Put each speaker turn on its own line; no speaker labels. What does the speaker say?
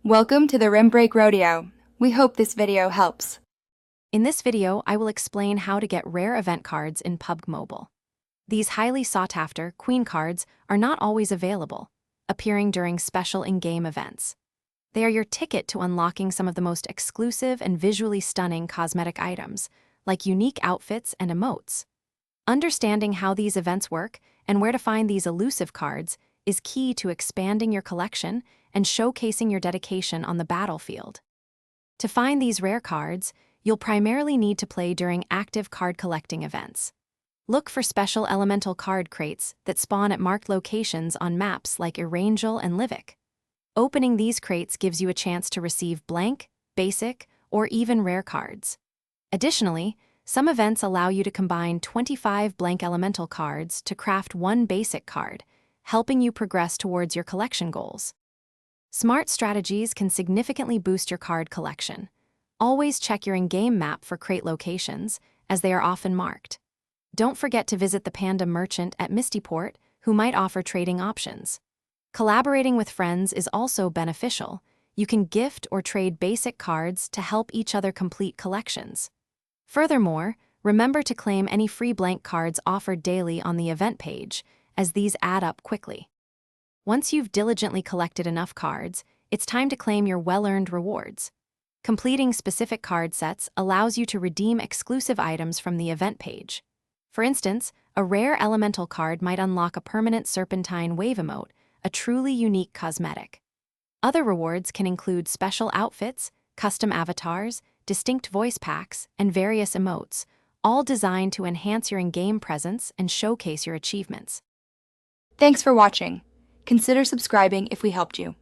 Welcome to the Rim Break Rodeo. We hope this video helps.
In this video, I will explain how to get rare event cards in PUBG Mobile. These highly sought-after Queen cards are not always available, appearing during special in-game events. They are your ticket to unlocking some of the most exclusive and visually stunning cosmetic items, like unique outfits and emotes. Understanding how these events work and where to find these elusive cards is key to expanding your collection and showcasing your dedication on the battlefield. To find these rare cards, you'll primarily need to play during active card collecting events. Look for special elemental card crates that spawn at marked locations on maps like Erangel and Livik. Opening these crates gives you a chance to receive blank, basic, or even rare cards. Additionally, some events allow you to combine 25 blank elemental cards to craft one basic card, helping you progress towards your collection goals. Smart strategies can significantly boost your card collection. Always check your in-game map for crate locations, as they are often marked. Don't forget to visit the Panda merchant at Mistyport, who might offer trading options. Collaborating with friends is also beneficial. You can gift or trade basic cards to help each other complete collections. Furthermore, remember to claim any free blank cards offered daily on the event page, as these add up quickly. Once you've diligently collected enough cards, it's time to claim your well-earned rewards. Completing specific card sets allows you to redeem exclusive items from the event page. For instance, a rare elemental card might unlock a permanent serpentine wave emote, a truly unique cosmetic. Other rewards can include special outfits, custom avatars, distinct voice packs, and various emotes, all designed to enhance your in-game presence and showcase your achievements.
Thanks for watching. Consider subscribing if we helped you.